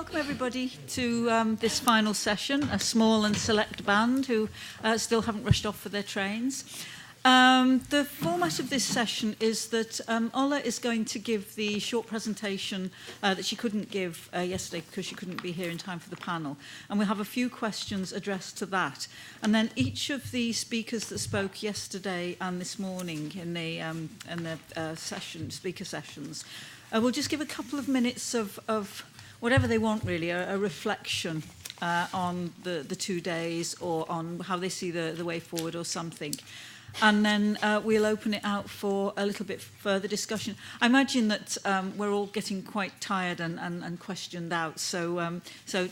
welcome everybody to this final session, a small and select band who still haven't rushed off for their trains. The format of this session is that Ola is going to give the short presentation that she couldn't give yesterday because she couldn't be here in time for the panel. And we'll have a few questions addressed to that. And then each of the speakers that spoke yesterday and this morning in the speaker sessions, we'll just give a couple of minutes of whatever they want, really, a reflection on the 2 days or on how they see the way forward or something. And then we'll open it out for a little bit further discussion. I imagine that we're all getting quite tired and questioned out, so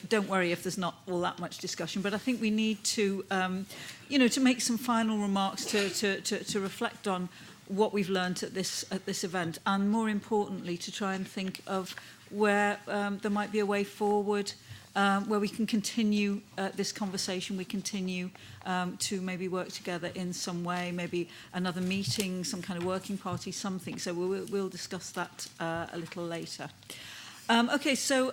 don't worry if there's not all that much discussion. But I think we need to, to make some final remarks to reflect on what we've learned at this event, and more importantly, to try and think of where there might be a way forward, where we can continue this conversation, we continue to maybe work together in some way, maybe another meeting, some kind of working party, something. So we'll discuss that a little later. So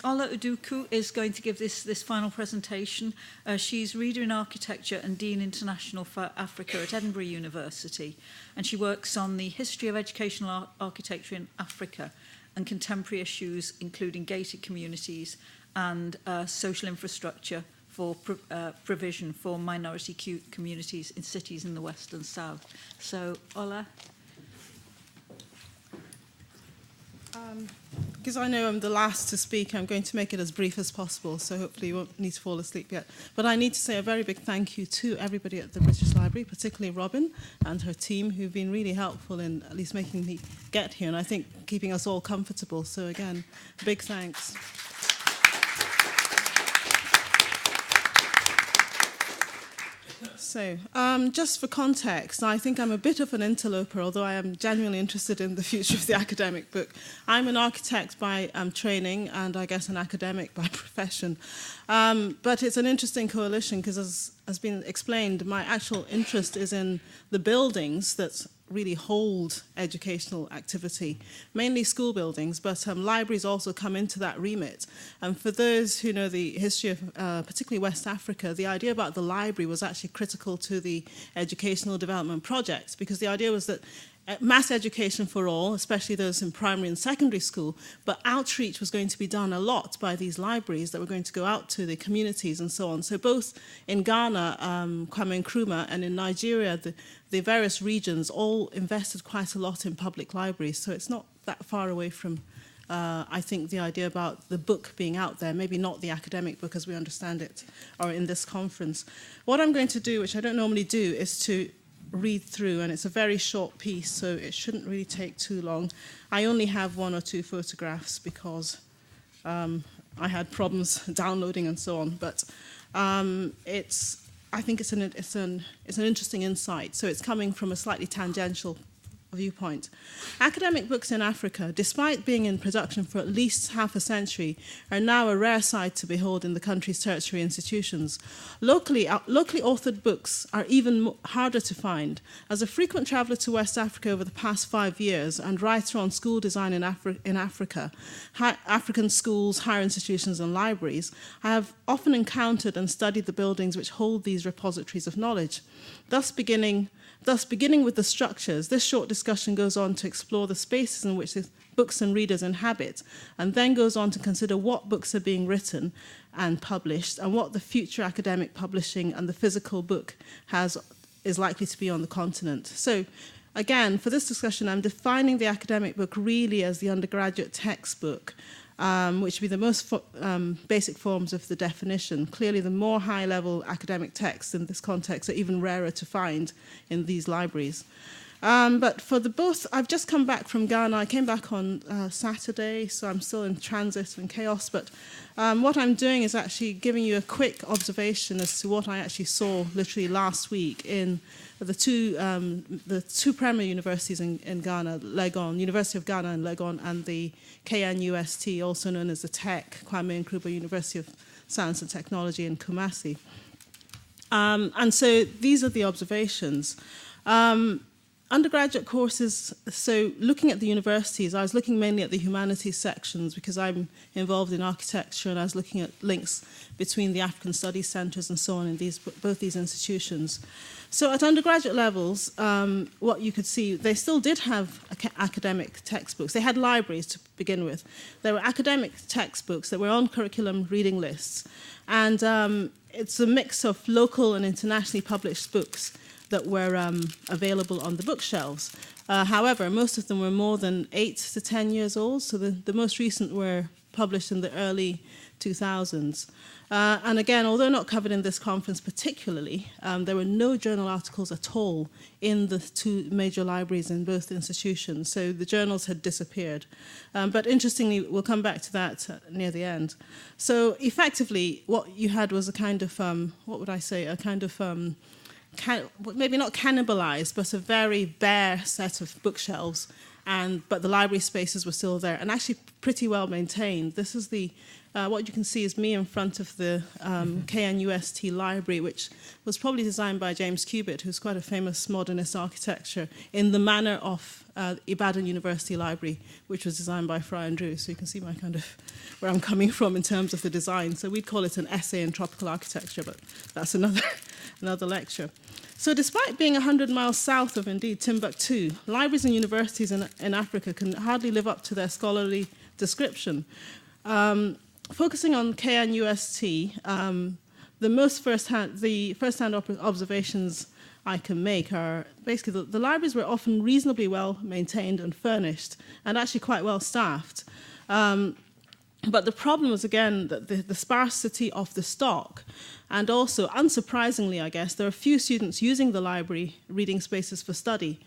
Ola Uduku is going to give this final presentation. She's Reader in Architecture and Dean International for Africa at Edinburgh University, and she works on the history of educational architecture in Africa and contemporary issues, including gated communities and social infrastructure for provision for minority communities in cities in the West and South. So, Ola. Because I know I'm the last to speak, I'm going to make it as brief as possible, so hopefully you won't need to fall asleep yet. But I need to say a very big thank you to everybody at the British Library, particularly Robin and her team, who've been really helpful in at least making me get here, and I think keeping us all comfortable. So again, big thanks. So, just for context, I think I'm a bit of an interloper, although I am genuinely interested in the future of the academic book. I'm an architect by training and I guess an academic by profession. But it's an interesting coalition because, as has been explained, my actual interest is in the buildings that really hold educational activity, mainly school buildings, but libraries also come into that remit. And for those who know the history of particularly West Africa, the idea about the library was actually critical to the educational development projects, because the idea was that mass education for all, especially those in primary and secondary school, but outreach was going to be done a lot by these libraries that were going to go out to the communities and so on. So both in Ghana, Kwame Nkrumah, and in Nigeria, the various regions all invested quite a lot in public libraries. So it's not that far away from, I think, the idea about the book being out there, maybe not the academic book as we understand it, or in this conference. What I'm going to do, which I don't normally do, is to read through, and it's a very short piece, so it shouldn't really take too long. I only have 1 or 2 photographs because I had problems downloading and so on, but I think it's an interesting insight. So it's coming from a slightly tangential viewpoint. Academic books in Africa, despite being in production for at least half a century, are now a rare sight to behold in the country's tertiary institutions. Locally authored books are even harder to find. As a frequent traveller to West Africa over the past 5 years and writer on school design in Africa, African schools, higher institutions and libraries, I have often encountered and studied the buildings which hold these repositories of knowledge. Thus beginning with the structures, this short discussion goes on to explore the spaces in which the books and readers inhabit, and then goes on to consider what books are being written and published, and what the future academic publishing and the physical book is likely to be on the continent. So, again, for this discussion, I'm defining the academic book really as the undergraduate textbook, which would be the most basic forms of the definition. Clearly, the more high-level academic texts in this context are even rarer to find in these libraries. But for both, I've just come back from Ghana. I came back on Saturday, so I'm still in transit and chaos. But what I'm doing is actually giving you a quick observation as to what I actually saw literally last week in the two primary universities in Ghana, Legon, University of Ghana in Legon, and the KNUST, also known as the TEC, Kwame Nkrumah University of Science and Technology in Kumasi. And so these are the observations. undergraduate courses, so looking at the universities, I was looking mainly at the humanities sections because I'm involved in architecture, and I was looking at links between the African Studies Centres and so on in both these institutions. So at undergraduate levels, what you could see, they still did have academic textbooks. They had libraries to begin with. There were academic textbooks that were on curriculum reading lists, and it's a mix of local and internationally published books that were available on the bookshelves. However, most of them were more than 8 to 10 years old, so the most recent were published in the early 2000s. And again, although not covered in this conference particularly, there were no journal articles at all in the two major libraries in both institutions, so the journals had disappeared. But interestingly, we'll come back to that near the end. So effectively, what you had was a kind of, what would I say, a kind of, maybe not cannibalized, but a very bare set of bookshelves, but the library spaces were still there and actually pretty well maintained. This is what you can see is me in front of the KNUST library, which was probably designed by James Cubitt, who's quite a famous modernist architecture, in the manner of Ibadan University Library, which was designed by Fry and Drew. So you can see my kind of where I'm coming from in terms of the design. So we'd call it an essay in tropical architecture, but that's another lecture. So despite being 100 miles south of, indeed, Timbuktu, libraries and universities in Africa can hardly live up to their scholarly description. Focusing on KNUST, the first-hand observations I can make are basically the libraries were often reasonably well maintained and furnished, and actually quite well staffed. But the problem was, again, that the sparsity of the stock, and also, unsurprisingly, I guess, there are few students using the library reading spaces for study.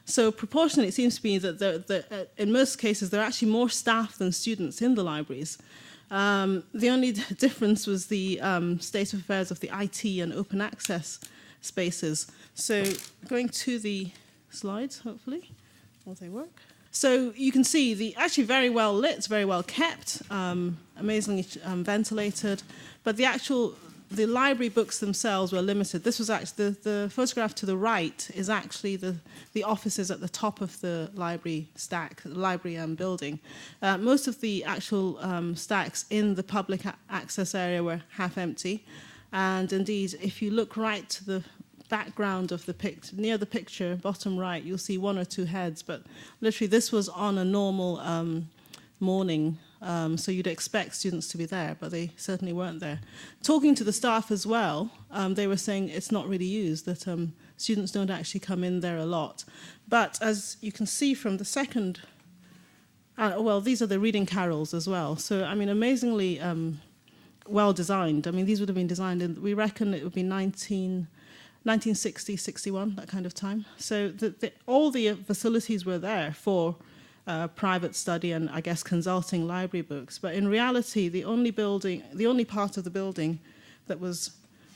So proportionally, it seems to me that in most cases, there are actually more staff than students in the libraries. The only difference was the state of affairs of the IT and open access spaces. So going to the slides, hopefully, will they work? So you can see actually very well lit, very well kept, amazingly ventilated, but the library books themselves were limited. This was actually, the photograph to the right is actually the offices at the top of the library stack, the library building. Most of the actual stacks in the public access area were half empty. And indeed, if you look right to the background of the picture, near the picture, bottom right, you'll see one or two heads, but literally this was on a normal morning, so you'd expect students to be there, but they certainly weren't there. Talking to the staff as well, they were saying it's not really used, that students don't actually come in there a lot. But as you can see from the second, well, these are the reading carols as well. So, I mean, amazingly well designed. I mean, these would have been designed in, we reckon it would be 1960, 61, that kind of time. So all the facilities were there for private study and, I guess, consulting library books. But in reality, the only part of the building that was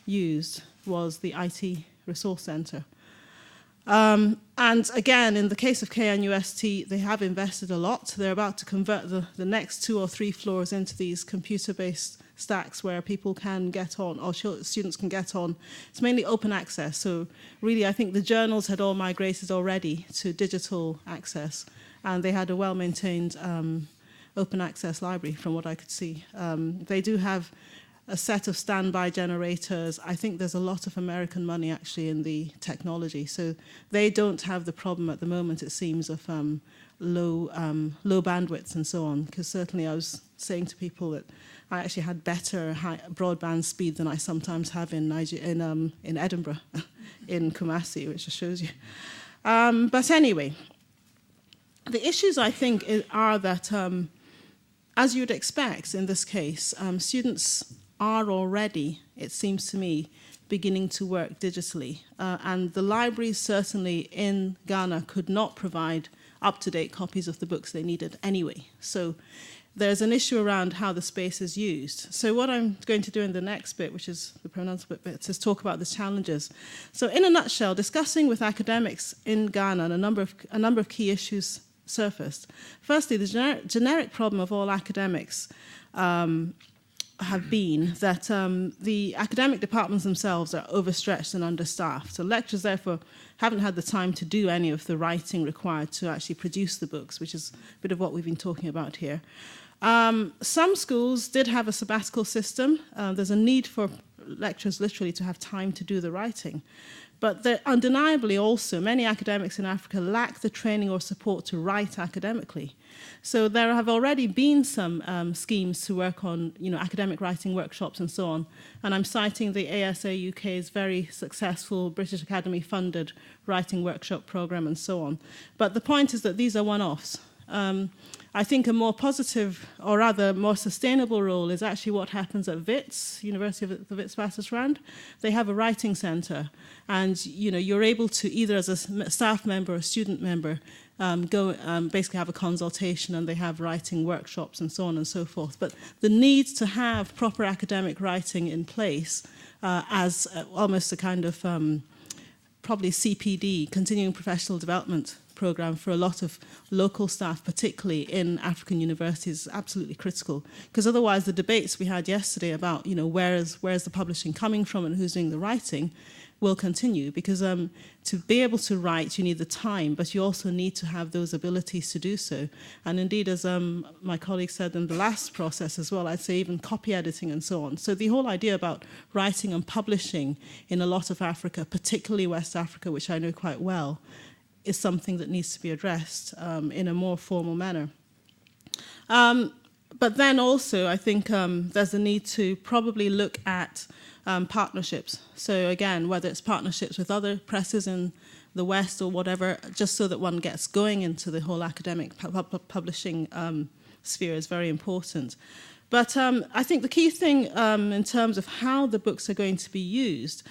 used was the IT resource center. And again, in the case of KNUST, they have invested a lot. They're about to convert the next 2 or 3 floors into these computer-based stacks where people can get on, or students can get on. It's mainly open access. So really, I think the journals had all migrated already to digital access, and they had a well-maintained open access library, from what I could see. They do have a set of standby generators. I think there's a lot of American money actually in the technology. So they don't have the problem at the moment, it seems, of low bandwidth and so on. Because certainly I was saying to people that I actually had better broadband speed than I sometimes have in Edinburgh, in Kumasi, which just shows you. But anyway, the issues, I think, are that, as you'd expect in this case, students are already, it seems to me, beginning to work digitally. And the libraries, certainly in Ghana, could not provide up-to-date copies of the books they needed anyway. So there's an issue around how the space is used. So what I'm going to do in the next bit, which is the pronounceable bit, is talk about the challenges. So in a nutshell, discussing with academics in Ghana, a number of key issues surfaced. Firstly, the generic problem of all academics have been that the academic departments themselves are overstretched and understaffed. So lecturers, therefore, haven't had the time to do any of the writing required to actually produce the books, which is a bit of what we've been talking about here. Some schools did have a sabbatical system. There's a need for lecturers literally to have time to do the writing. But undeniably also, many academics in Africa lack the training or support to write academically. So there have already been some schemes to work on, academic writing workshops and so on. And I'm citing the ASA UK's very successful British Academy funded writing workshop program and so on. But the point is that these are one-offs. I think a more positive, or rather more sustainable role is actually what happens at WITS, University of the Witwatersrand. They have a writing centre, and you're able to either as a staff member or student member go basically have a consultation, and they have writing workshops and so on and so forth. But the need to have proper academic writing in place as almost a kind of probably CPD, continuing professional development program for a lot of local staff, particularly in African universities, is absolutely critical. Because otherwise the debates we had yesterday about, where is the publishing coming from and who's doing the writing will continue. Because to be able to write, you need the time, but you also need to have those abilities to do so. And indeed, as my colleague said in the last process as well, I'd say even copy editing and so on. So the whole idea about writing and publishing in a lot of Africa, particularly West Africa, which I know quite well, is something that needs to be addressed in a more formal manner. But then also, I think there's a need to probably look at partnerships. So again, whether it's partnerships with other presses in the West or whatever, just so that one gets going into the whole academic publishing sphere is very important. But I think the key thing in terms of how the books are going to be used,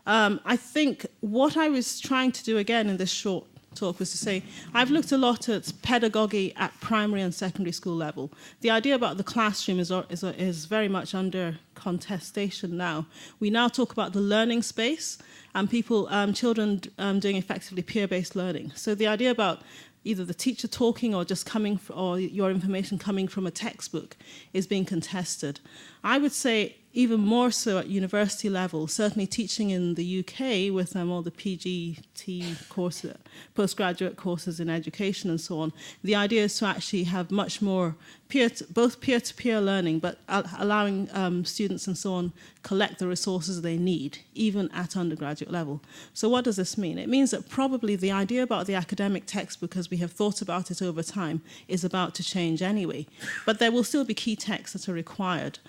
I think what I was trying to do again in this short talk was to say, I've looked a lot at pedagogy at primary and secondary school level. The idea about the classroom is very much under contestation now. We now talk about the learning space and children doing effectively peer-based learning. So the idea about either the teacher talking or just or your information coming from a textbook is being contested. I would say even more so at university level, certainly teaching in the UK with all the PGT courses, postgraduate courses in education and so on, the idea is to actually have much more both peer-to-peer learning, but allowing students and so on collect the resources they need, even at undergraduate level. So what does this mean? It means that probably the idea about the academic textbook, as we have thought about it over time, is about to change anyway. But there will still be key texts that are required.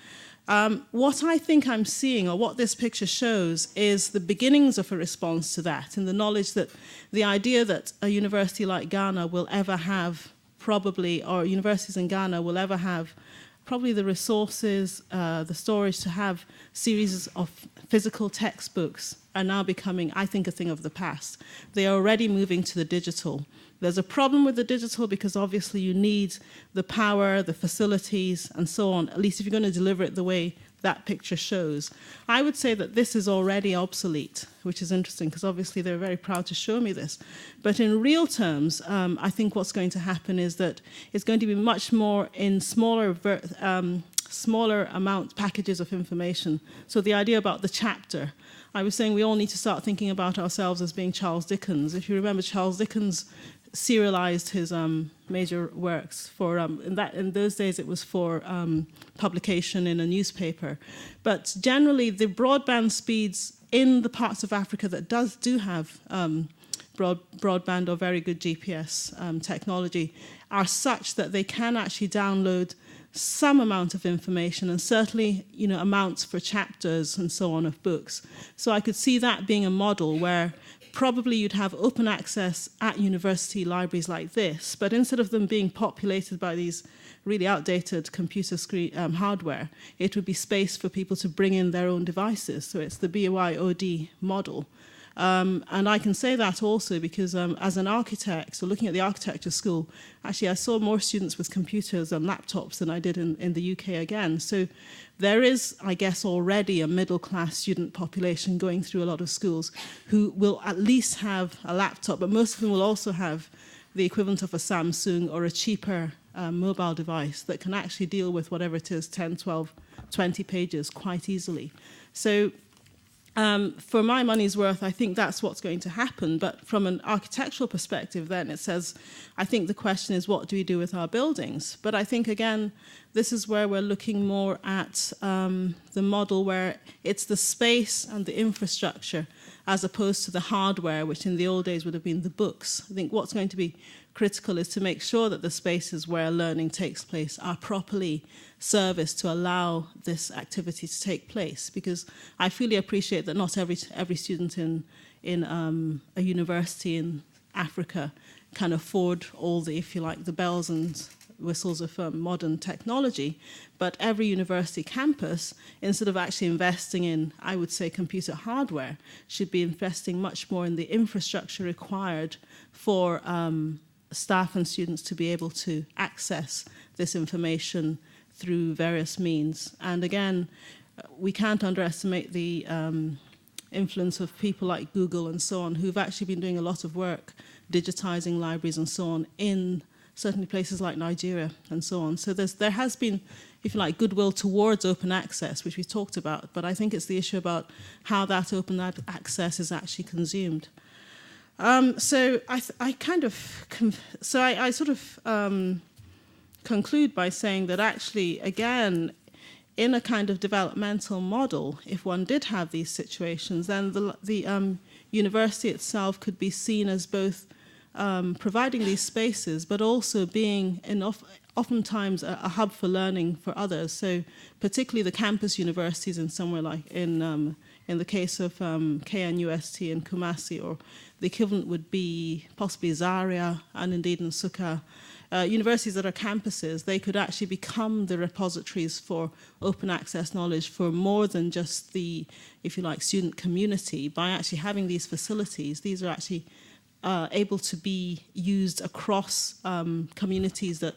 What I think I'm seeing, or what this picture shows, is the beginnings of a response to that, and the knowledge that the idea that a university like Ghana will ever have probably, or universities in Ghana will ever have probably the resources, the storage to have series of physical textbooks are now becoming, I think, a thing of the past. They are already moving to the digital. There's a problem with the digital because obviously you need the power, the facilities, and so on, at least if you're going to deliver it the way that picture shows. I would say that this is already obsolete, which is interesting because obviously they're very proud to show me this. But in real terms, I think what's going to happen is that it's going to be much more in smaller amount packages of information. So the idea about the chapter, I was saying we all need to start thinking about ourselves as being Charles Dickens. If you remember, Charles Dickens serialized his major works for in those days it was for publication in a newspaper. But generally, the broadband speeds in the parts of Africa that do have broadband or very good GPS technology are such that they can actually download some amount of information, and certainly, amounts for chapters and so on of books. So I could see that being a model where probably you'd have open access at university libraries like this, but instead of them being populated by these really outdated computer screen hardware, it would be space for people to bring in their own devices. So it's the BYOD model. And I can say that also because as an architect, so looking at the architecture school, actually I saw more students with computers and laptops than I did in the UK again. So there is, I guess, already a middle-class student population going through a lot of schools who will at least have a laptop, but most of them will also have the equivalent of a Samsung or a cheaper mobile device that can actually deal with whatever it is, 10, 12, 20 pages quite easily. So for my money's worth, I think that's what's going to happen. But from an architectural perspective, then it says, I think the question is, what do we do with our buildings? But I think, again, this is where we're looking more at the model where it's the space and the infrastructure as opposed to the hardware, which in the old days would have been the books. I think what's going to be critical is to make sure that the spaces where learning takes place are properly serviced to allow this activity to take place. Because I fully appreciate that not every student in a university in Africa can afford all the, if you like, the bells and whistles of modern technology, but every university campus, instead of actually investing in, I would say, computer hardware, should be investing much more in the infrastructure required for staff and students to be able to access this information through various means. And again, we can't underestimate the influence of people like Google and so on, who've actually been doing a lot of work digitizing libraries and so on in certainly places like Nigeria and so on. So there has been, if you like, goodwill towards open access, which we talked about, but I think it's the issue about how that open access is actually consumed. So I sort of conclude by saying that actually, again, in a kind of developmental model, if one did have these situations, then the university itself could be seen as both providing these spaces, but also being oftentimes a hub for learning for others. So particularly the campus universities in somewhere like in the case of KNUST in Kumasi, or the equivalent would be possibly Zaria and indeed in Nsukka. Universities that are campuses, they could actually become the repositories for open access knowledge for more than just the, if you like, student community. By actually having these facilities, these are actually able to be used across communities that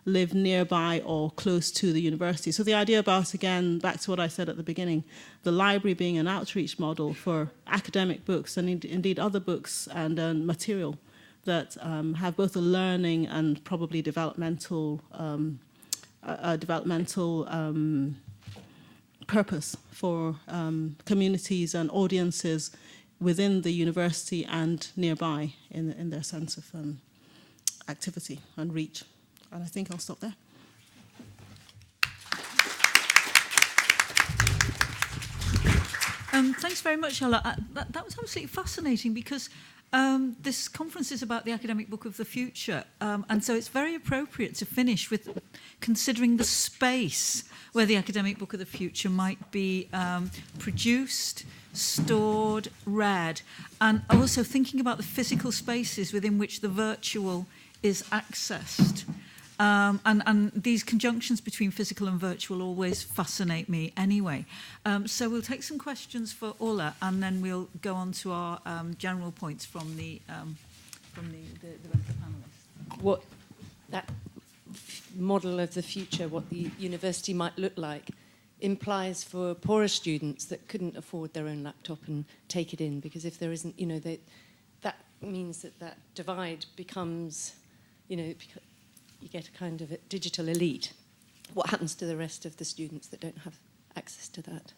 live nearby or close to the university. So the idea about, again, back to what I said at the beginning, the library being an outreach model for academic books and indeed other books and material that have both a learning and probably developmental purpose for communities and audiences within the university and nearby in their sense of activity and reach. And I think I'll stop there. Thanks very much, Ola. That was absolutely fascinating because this conference is about the academic book of the future, and so it's very appropriate to finish with considering the space where the academic book of the future might be produced, stored, read, and also thinking about the physical spaces within which the virtual is accessed. And these conjunctions between physical and virtual always fascinate me anyway. So we'll take some questions for Ola, and then we'll go on to our general points from the rest of the panellists. What that model of the future, what the university might look like, implies for poorer students that couldn't afford their own laptop and take it in, because if there isn't, that means that divide becomes, you get a kind of a digital elite. What happens to the rest of the students that don't have access to that?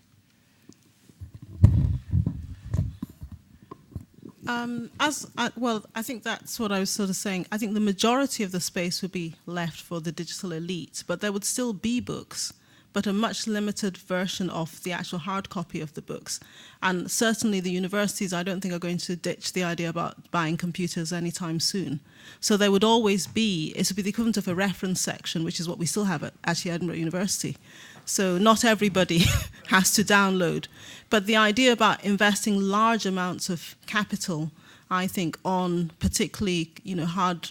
I think that's what I was sort of saying. I think the majority of the space would be left for the digital elite, but there would still be books, but a much limited version of the actual hard copy of the books. And certainly the universities, I don't think, are going to ditch the idea about buying computers anytime soon. So there would always be, it would be the equivalent of a reference section, which is what we still have at actually Edinburgh University. So not everybody has to download. But the idea about investing large amounts of capital, I think, on particularly hard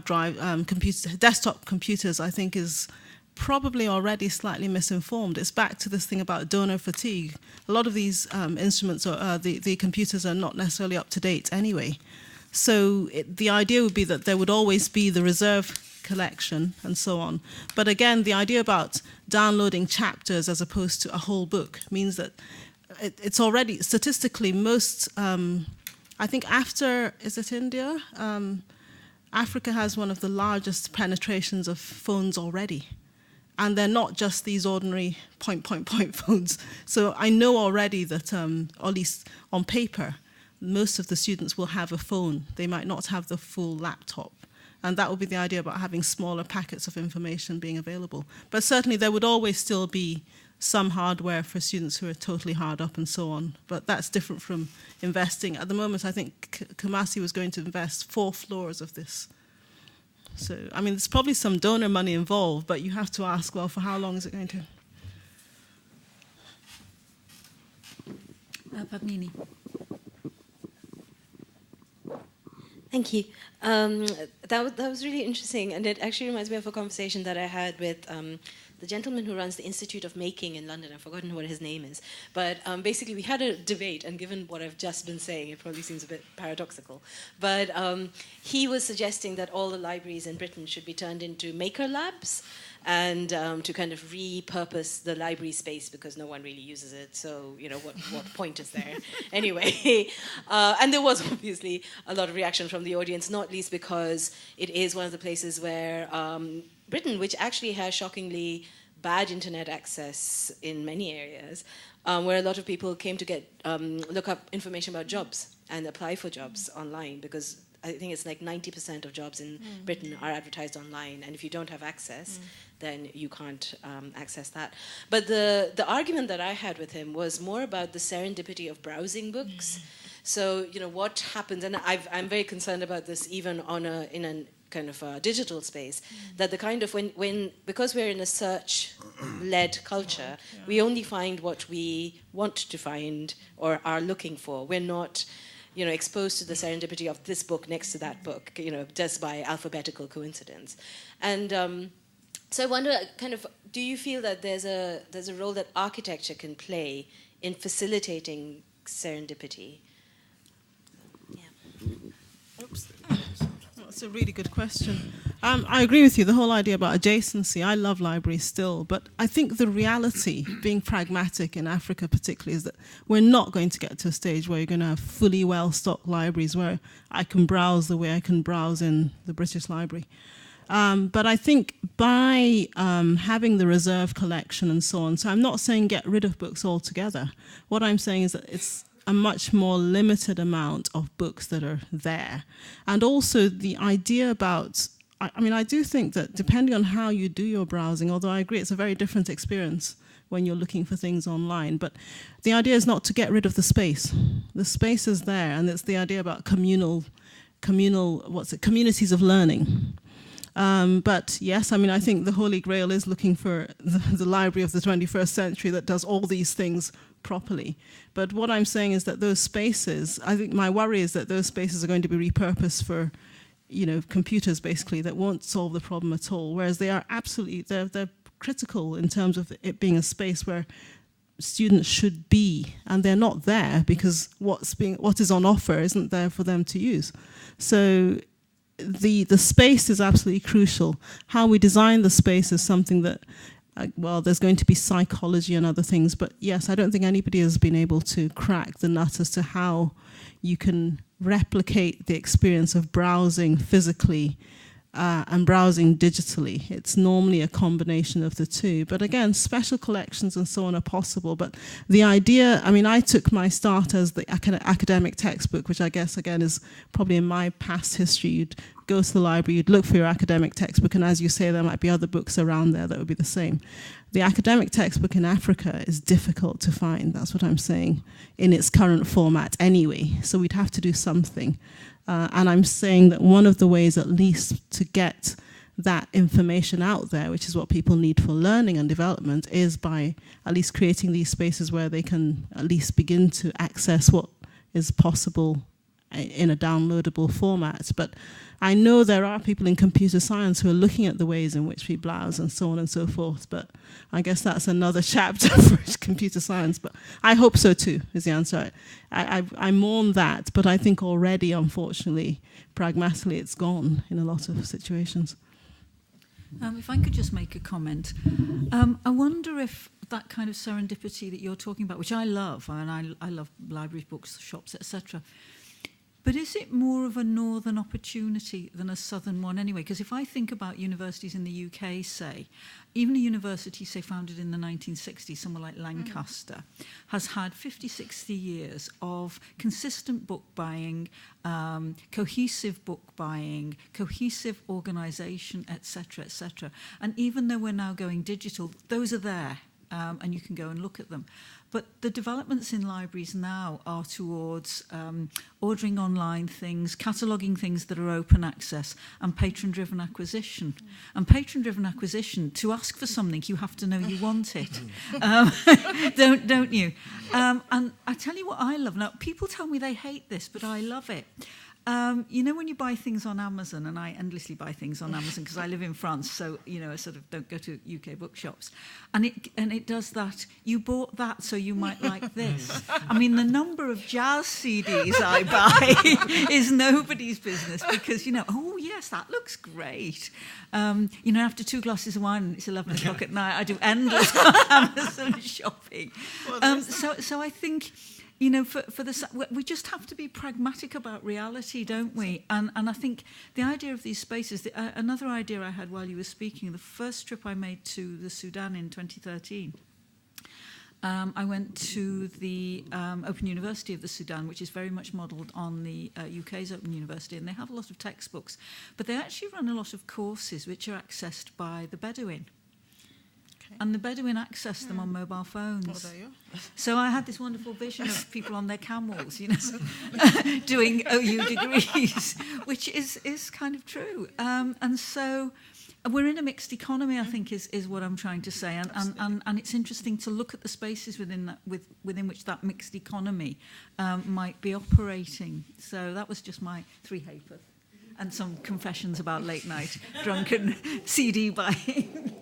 drive computers, desktop computers, I think is probably already slightly misinformed. It's back to this thing about donor fatigue. A lot of these instruments, or the computers, are not necessarily up to date anyway. So the idea would be that there would always be the reserve collection and so on. But again, the idea about downloading chapters as opposed to a whole book means that it's already, statistically, most, I think after, is it India? Africa has one of the largest penetrations of phones already. And they're not just these ordinary point phones. So I know already that, or at least on paper, most of the students will have a phone. They might not have the full laptop. And that would be the idea about having smaller packets of information being available. But certainly there would always still be some hardware for students who are totally hard up and so on. But that's different from investing. At the moment, I think Kumasi was going to invest 4 floors of this. So, I mean, there's probably some donor money involved, but you have to ask, well, for how long is it going to? Pagnini. Thank you. That was really interesting, and it actually reminds me of a conversation that I had with the gentleman who runs the Institute of Making in London. I've forgotten what his name is. But basically, we had a debate, and given what I've just been saying, it probably seems a bit paradoxical. But he was suggesting that all the libraries in Britain should be turned into maker labs, and to kind of repurpose the library space because no one really uses it. So, you know, what point is there? Anyway, and there was obviously a lot of reaction from the audience, not least because it is one of the places where Britain, which actually has shockingly bad internet access in many areas, where a lot of people came to look up information about jobs and apply for jobs online, because I think it's like 90% of jobs in Britain are advertised online, and if you don't have access, then you can't access that. But the argument that I had with him was more about the serendipity of browsing books. So, you know, what happens, and I'm very concerned about this even in a kind of a digital space, that the kind of because we're in a search-led culture, we only find what we want to find or are looking for. We're not, you know, exposed to the serendipity of this book next to that book, you know, just by alphabetical coincidence. And so I wonder, kind of, do you feel that there's a role that architecture can play in facilitating serendipity? Yeah. Oops. That's a really good question. I agree with you, the whole idea about adjacency. I love libraries still, but I think the reality, being pragmatic in Africa particularly, is that we're not going to get to a stage where you're going to have fully well-stocked libraries where I can browse the way I can browse in the British Library. But I think by having the reserve collection and so on, so I'm not saying get rid of books altogether. What I'm saying is that it's a much more limited amount of books that are there. And also the idea about, I mean, I do think that depending on how you do your browsing, although I agree it's a very different experience when you're looking for things online, but the idea is not to get rid of the space. The space is there, and it's the idea about communities of learning. But yes, I mean, I think the Holy Grail is looking for the library of the 21st century that does all these things properly. But what I'm saying is that those spaces, I think my worry is that those spaces are going to be repurposed for, you know, computers basically that won't solve the problem at all. Whereas they are absolutely, they're critical in terms of it being a space where students should be, and they're not there because what is on offer isn't there for them to use. So the space is absolutely crucial. How we design the space is something that, well, there's going to be psychology and other things, but yes, I don't think anybody has been able to crack the nut as to how you can replicate the experience of browsing physically and browsing digitally. It's normally a combination of the two. But again, special collections and so on are possible. But the idea, I mean, I took my start as the academic textbook, which I guess, again, is probably in my past history. You'd go to the library, you'd look for your academic textbook, and as you say, there might be other books around there that would be the same. The academic textbook in Africa is difficult to find, that's what I'm saying, in its current format anyway. So we'd have to do something. And I'm saying that one of the ways, at least, to get that information out there, which is what people need for learning and development, is by at least creating these spaces where they can at least begin to access what is possible in a downloadable format. But I know there are people in computer science who are looking at the ways in which we browse and so on and so forth, but I guess that's another chapter for computer science, but I hope so too, is the answer. I mourn that, but I think already, unfortunately, pragmatically, it's gone in a lot of situations. If I could just make a comment. I wonder if that kind of serendipity that you're talking about, which I love, and I love libraries, books, shops, etc., But is it more of a northern opportunity than a southern one anyway? Because if I think about universities in the UK, say, even a university, say, founded in the 1960s, somewhere like Lancaster, has had 50, 60 years of consistent book buying, cohesive book buying, cohesive organisation, etc., etc. And even though we're now going digital, those are there, and you can go and look at them. But the developments in libraries now are towards ordering online things, cataloguing things that are open access, and patron-driven acquisition. And patron-driven acquisition, to ask for something, you have to know you want it. Don't you? And I tell you what I love. Now, people tell me they hate this, but I love it. You know, when you buy things on Amazon, and I endlessly buy things on Amazon because I live in France, so, you know, I sort of don't go to UK bookshops. And it does that. You bought that, so you might like this. I mean, the number of jazz CDs I buy is nobody's business because, you know, oh, yes, that looks great. You know, after 2 glasses of wine and it's 11 o'clock at night, I do endless Amazon shopping. So I think... You know, we just have to be pragmatic about reality, don't we? And I think the idea of these spaces, another idea I had while you were speaking, the first trip I made to the Sudan in 2013, I went to the Open University of the Sudan, which is very much modelled on the UK's Open University, and they have a lot of textbooks, but they actually run a lot of courses which are accessed by the Bedouin. And the Bedouin access them on mobile phones. So I had this wonderful vision of people on their camels, you know, doing OU degrees, which is kind of true. And so we're in a mixed economy, I think, is what I'm trying to say. And it's interesting to look at the spaces within which that mixed economy might be operating. So that was just my 3 ha'porth and some confessions about late night drunken CD buying.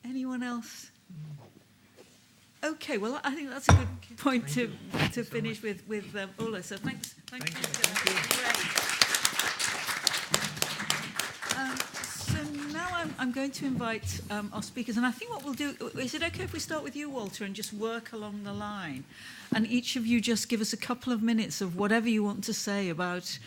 Anyone else? Okay, well, I think that's a good point to finish with Ola. So thanks. Thank you. So now I'm going to invite our speakers, and I think what we'll do, is it okay if we start with you, Walter, and just work along the line? And each of you just give us a couple of minutes of whatever you want to say about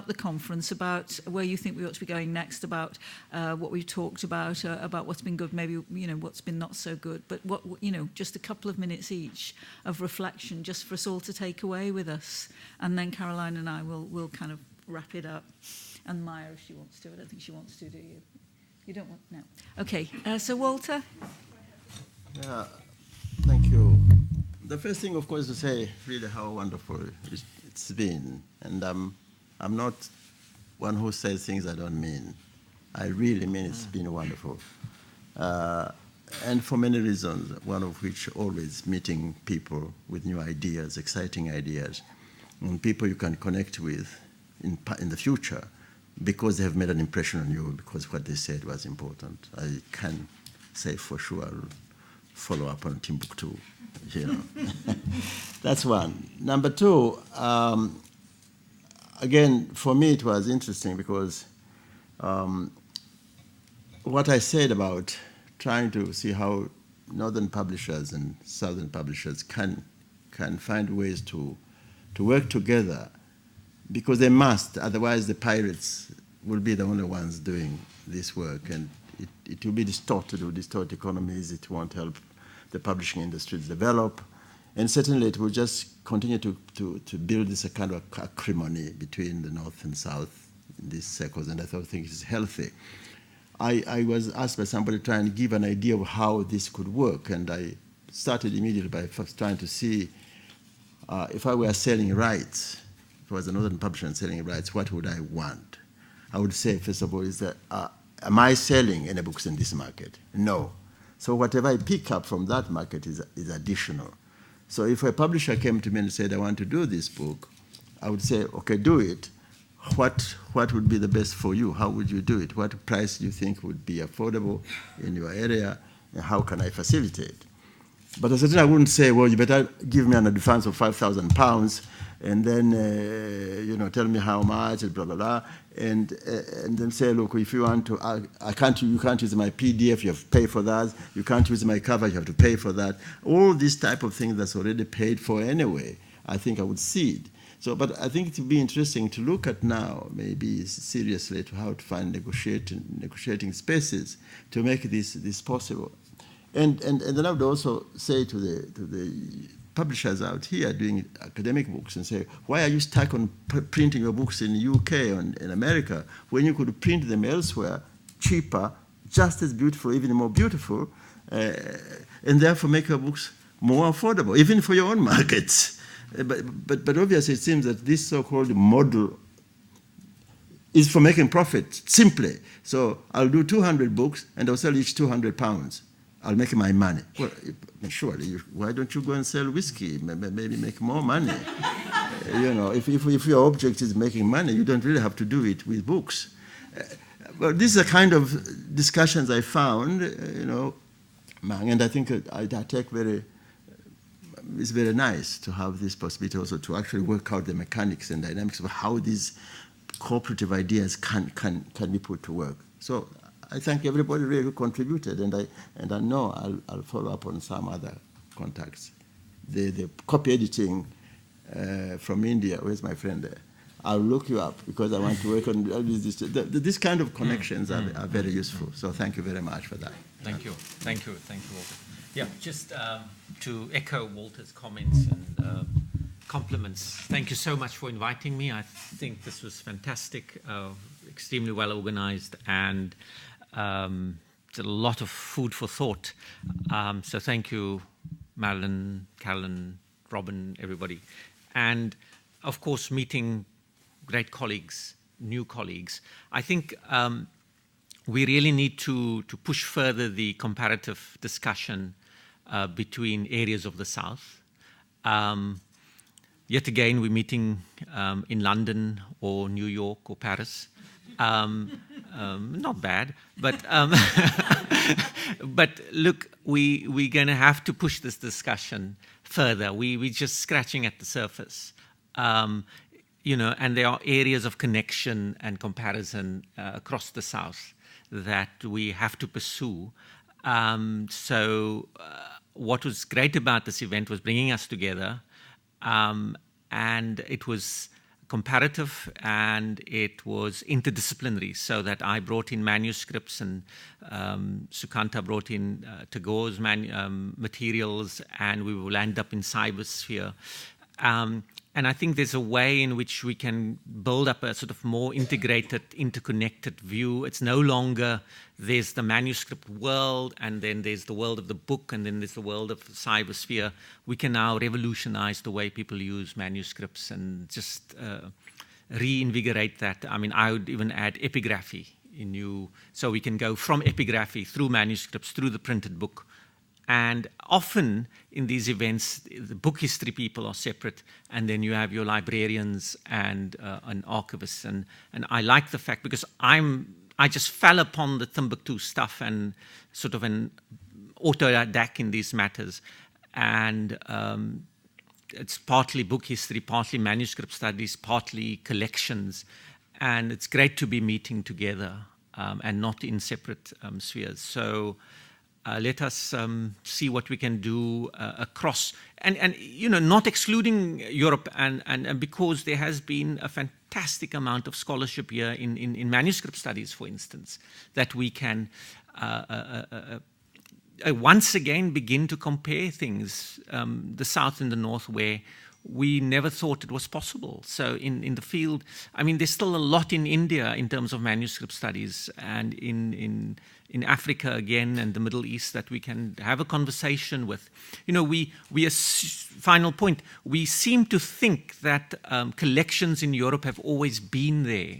the conference, about where you think we ought to be going next, about what we've talked about what's been good, maybe, you know, what's been not so good. But, you know, just a couple of minutes each of reflection just for us all to take away with us. And then Caroline and I will kind of wrap it up. And Maya, if she wants to. I don't think she wants to, do you? You don't want? No. Okay. So, Walter? Yeah, thank you. The first thing, of course, to say really how wonderful it's been. And I'm not one who says things I don't mean. I really mean it's been wonderful. And for many reasons, one of which always meeting people with new ideas, exciting ideas, and people you can connect with in the future because they have made an impression on you, because what they said was important. I can say for sure I'll follow up on Timbuktu. You know. That's one. Number 2, again, for me it was interesting because what I said about trying to see how northern publishers and southern publishers can find ways to work together, because they must, otherwise the pirates will be the only ones doing this work, and it will be distorted, will distort economies, it won't help the publishing industry to develop, and certainly it will just continue to build this kind of acrimony between the North and South in these circles, and I think it's healthy. I was asked by somebody to try and give an idea of how this could work, and I started immediately by first trying to see if I were selling rights, if I was a northern publisher and selling rights, what would I want? I would say, first of all, is that, am I selling any books in this market? No. So whatever I pick up from that market is additional. So if a publisher came to me and said, I want to do this book, I would say, okay, do it. What would be the best for you? How would you do it? What price do you think would be affordable in your area? And how can I facilitate? But I wouldn't say, well, you better give me an advance of £5,000 and then, you know, tell me how much, and blah, blah, blah. And then say, look, if you want to, you can't use my PDF, you have to pay for that. You can't use my cover, you have to pay for that. All these type of things that's already paid for anyway, I think I would cede. So, but I think it would be interesting to look at now, maybe seriously, to how to find negotiating spaces to make this possible. And then I would also say to the publishers out here doing academic books and say, why are you stuck on printing your books in the UK and in America when you could print them elsewhere, cheaper, just as beautiful, even more beautiful, and therefore make your books more affordable, even for your own markets. But obviously it seems that this so-called model is for making profit, simply. So I'll do 200 books and I'll sell each £200. I'll make my money. Well, surely, why don't you go and sell whiskey? Maybe make more money. If your object is making money, you don't really have to do it with books. Well, these are kind of discussions I found, and I think I take it's very nice to have this possibility also to actually work out the mechanics and dynamics of how these cooperative ideas can be put to work. So I thank everybody really who contributed, and I know I'll follow up on some other contacts. The copy editing from India, where's my friend there? I'll look you up because I want to work on this kind of connections are very useful. So thank you very much for that. Thank you, Walter. Yeah, just to echo Walter's comments and compliments. Thank you so much for inviting me. I think this was fantastic, extremely well organized, and a lot of food for thought. So thank you, Marilyn, Carolyn, Robin, everybody. And of course, meeting great colleagues, new colleagues. I think we really need to push further the comparative discussion between areas of the South. Yet again, we're meeting in London or New York or Paris. Not bad, but but look, we're going to have to push this discussion further. We're just scratching at the surface, and there are areas of connection and comparison across the South that we have to pursue. What was great about this event was bringing us together, and it was comparative and it was interdisciplinary, so that I brought in manuscripts and Sukanta brought in Tagore's materials, and we will end up in cybersphere. And I think there's a way in which we can build up a sort of more integrated, interconnected view. It's no longer there's the manuscript world, and then there's the world of the book, and then there's the world of cybersphere. We can now revolutionize the way people use manuscripts and just reinvigorate that. I mean, I would even add epigraphy so we can go from epigraphy through manuscripts, through the printed book. And often in these events, the book history people are separate, and then you have your librarians and archivists. And I like the fact, because I just fell upon the Timbuktu stuff and sort of an autodidact in these matters. And it's partly book history, partly manuscript studies, partly collections. And it's great to be meeting together and not in separate spheres. So let us see what we can do across, and not excluding Europe, and because there has been a fantastic amount of scholarship here in manuscript studies, for instance, that we can once again begin to compare things, the South and the North, where we never thought it was possible. So in the field, I mean, there's still a lot in India in terms of manuscript studies, and in Africa again, and the Middle East, that we can have a conversation with. Final point, we seem to think that collections in Europe have always been there.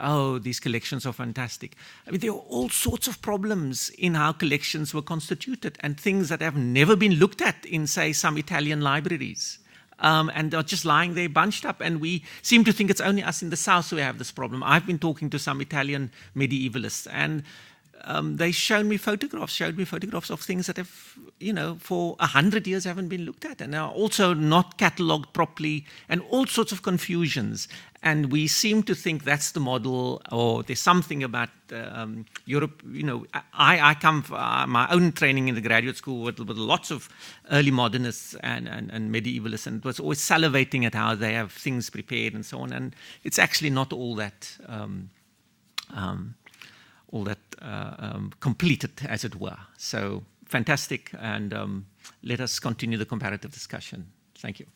Oh, these collections are fantastic. I mean, there are all sorts of problems in how collections were constituted, and things that have never been looked at in, say, some Italian libraries. And are just lying there bunched up, and we seem to think it's only us in the South who have this problem. I've been talking to some Italian medievalists, and they showed me photographs of things that have, for 100 years haven't been looked at and are also not catalogued properly, and all sorts of confusions. And we seem to think that's the model, or there's something about Europe. I come from my own training in the graduate school with lots of early modernists and medievalists, and it was always salivating at how they have things prepared and so on. And it's actually not all that completed, as it were. So fantastic, and let us continue the comparative discussion. Thank you.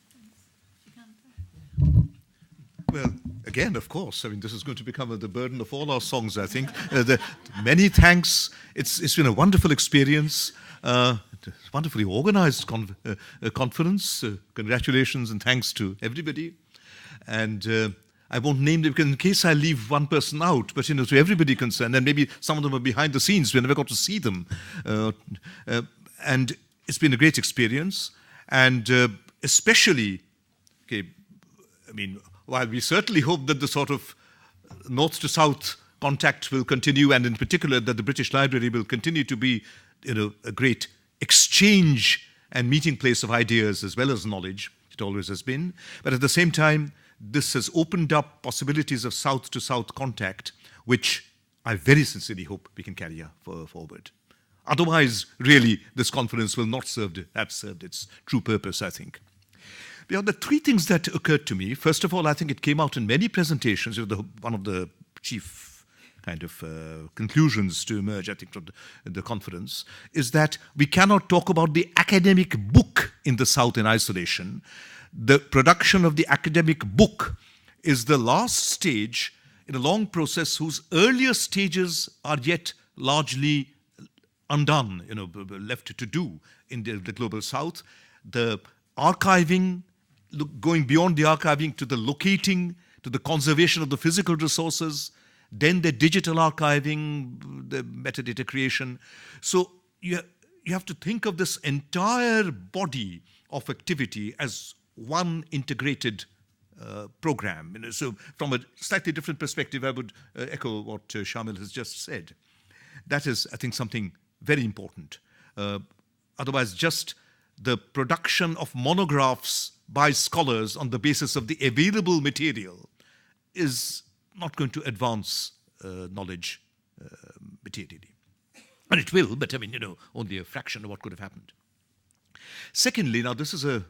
Well, again, of course. I mean, this is going to become the burden of all our songs, I think. Many thanks. It's been a wonderful experience. Wonderfully organized conference. Congratulations and thanks to everybody. And I won't name them because in case I leave one person out, but to everybody concerned, and maybe some of them are behind the scenes, we never got to see them. And it's been a great experience. And especially, while we certainly hope that the sort of north to south contact will continue, and in particular that the British Library will continue to be, a great exchange and meeting place of ideas as well as knowledge, it always has been. But at the same time, this has opened up possibilities of south to south contact, which I very sincerely hope we can carry forward. Otherwise, really, this conference will not have served its true purpose, I think. There are the three things that occurred to me. First of all, I think it came out in many presentations. One of the chief kind of conclusions to emerge, I think, from the conference, is that we cannot talk about the academic book in the South in isolation. The production of the academic book is the last stage in a long process whose earlier stages are yet largely undone, left to do in the global South. The archiving, going beyond the archiving to the locating, to the conservation of the physical resources, then the digital archiving, the metadata creation. So you have to think of this entire body of activity as one integrated program. So from a slightly different perspective, I would echo what Shamil has just said. That is, I think, something very important. Otherwise, just the production of monographs by scholars on the basis of the available material is not going to advance knowledge materially. And it will, but only a fraction of what could have happened. Secondly, now this is a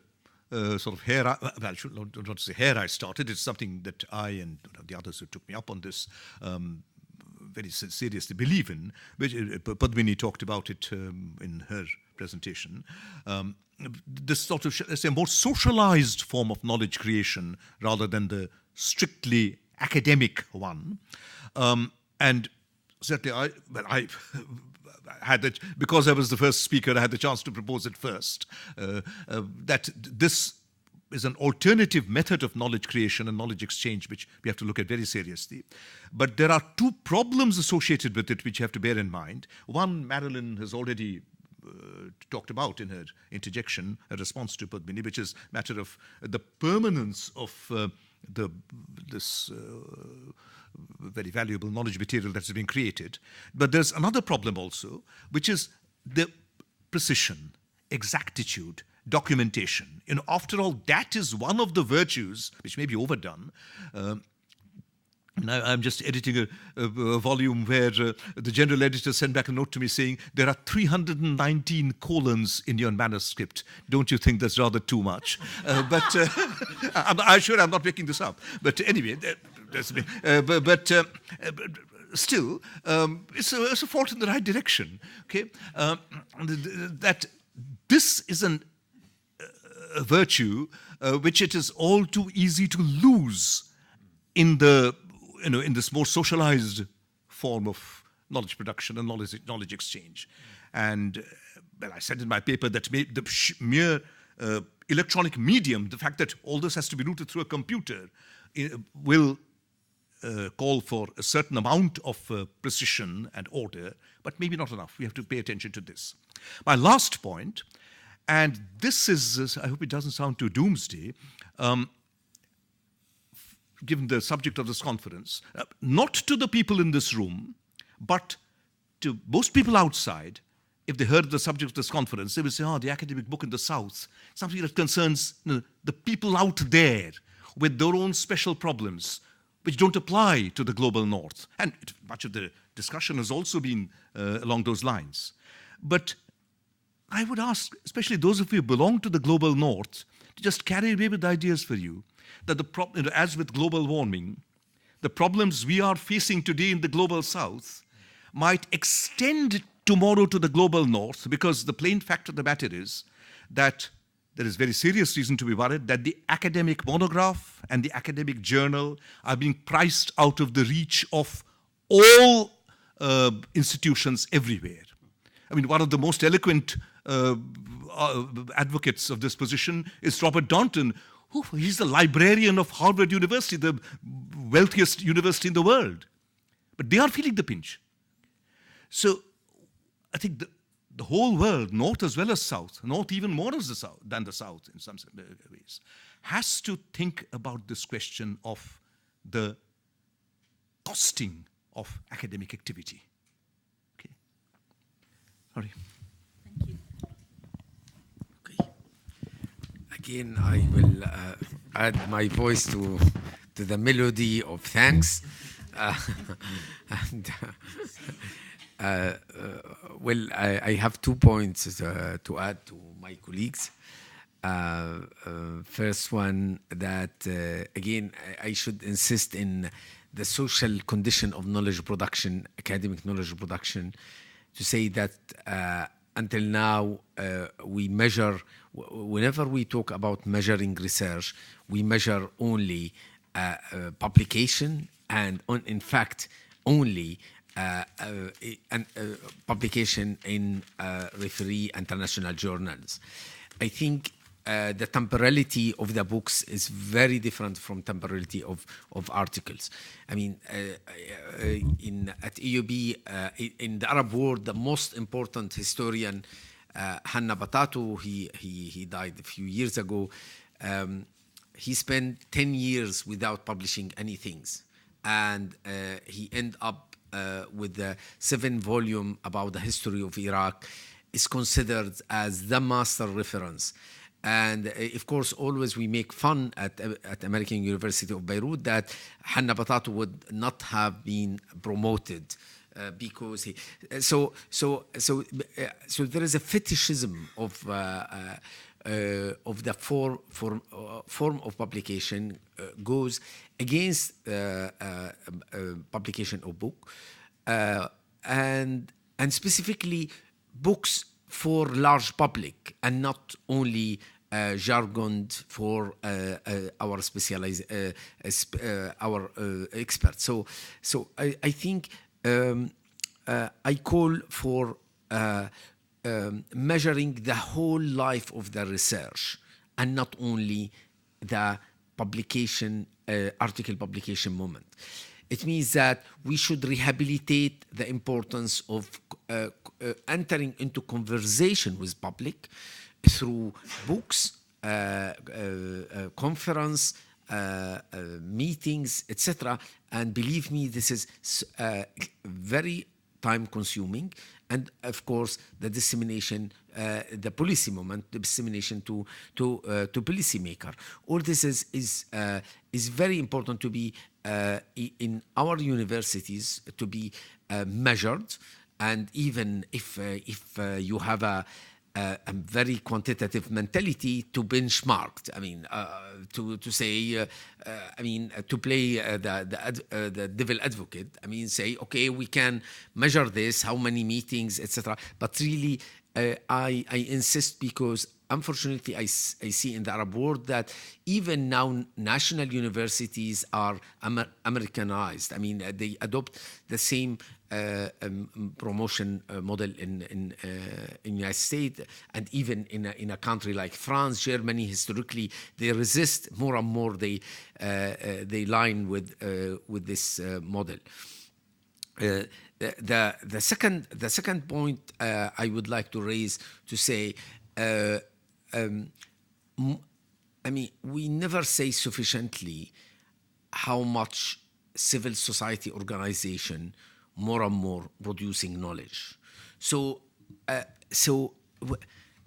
sort of I don't want to say here I started. It's something that I and the others who took me up on this very seriously believe in. Which Padmini talked about it in her presentation. This sort of, let's say, more socialized form of knowledge creation rather than the strictly academic one. And certainly I had that, because I was the first speaker, I had the chance to propose it first, that this is an alternative method of knowledge creation and knowledge exchange, which we have to look at very seriously. But there are two problems associated with it which you have to bear in mind. One, Marilyn has already talked about in her interjection, a response to Padmini, which is a matter of the permanence of this very valuable knowledge material that has been created. But there's another problem also, which is the precision, exactitude, documentation. After all, that is one of the virtues, which may be overdone. I'm just editing a volume where the general editor sent back a note to me saying, there are 319 colons in your manuscript. Don't you think that's rather too much? But I'm sure I'm not making this up. But anyway, that's me. But still, it's a fault in the right direction. Okay, that this is a virtue which it is all too easy to lose in in this more socialized form of knowledge production and knowledge exchange. And I said in my paper that the mere electronic medium, the fact that all this has to be routed through a computer, will call for a certain amount of precision and order, but maybe not enough. We have to pay attention to this. My last point, and this is, I hope it doesn't sound too doomsday, given the subject of this conference, not to the people in this room, but to most people outside, if they heard the subject of this conference, they would say, the academic book in the South, something that concerns the people out there with their own special problems, which don't apply to the global North. And much of the discussion has also been along those lines. But I would ask, especially those of you who belong to the global North, to just carry away with ideas for you, that as with global warming, the problems we are facing today in the global South might extend tomorrow to the global North, because the plain fact of the matter is that there is very serious reason to be worried that the academic monograph and the academic journal are being priced out of the reach of all institutions everywhere. I mean, one of the most eloquent advocates of this position is Robert Darnton. He's the librarian of Harvard University, the wealthiest university in the world. But they are feeling the pinch. So I think the whole world, North as well as South, North even more than the South in some ways, has to think about this question of the costing of academic activity. Okay. Sorry. Thank you. Okay. Again, I will add my voice to the melody of thanks. Well, I have 2 points to add to my colleagues. First one, that again, I should insist in the social condition of knowledge production, academic knowledge production, to say that until now, we measure, whenever we talk about measuring research, we measure only publication and, in fact, only publication in referee international journals. I think the temporality of the books is very different from temporality of articles. I mean, at EUB, in the Arab world, the most important historian, Hanna Batatu, he died a few years ago. He spent 10 years without publishing anything, and he ended up with the 7-volume about the history of Iraq, is considered as the master reference. And of course, always we make fun at American University of Beirut that Hanna Batatu would not have been promoted because he. So there is a fetishism of the form of publication goes against publication of book and specifically books for large public and not only jargon for our experts. So I think I call for measuring the whole life of the research and not only the publication, article publication moment. It means that we should rehabilitate the importance of entering into conversation with public through books, conference, meetings, etc. And believe me, this is very time-consuming. And of course, the dissemination, the policy moment, the dissemination to policymaker. All this is very important to be in our universities to be measured, and even if you have a very quantitative mentality, to benchmark. I mean, to say, I mean, to play the devil advocate. I mean, say, okay, we can measure this, how many meetings, etc. But really, I insist because unfortunately, I see in the Arab world that even now national universities are Americanized. I mean, they adopt the same promotion model in United States, and even in a country like France, Germany. Historically, they resist more and more. They line with this model. The second point I would like to raise to say. I mean, we never say sufficiently how much civil society organization more and more producing knowledge. So,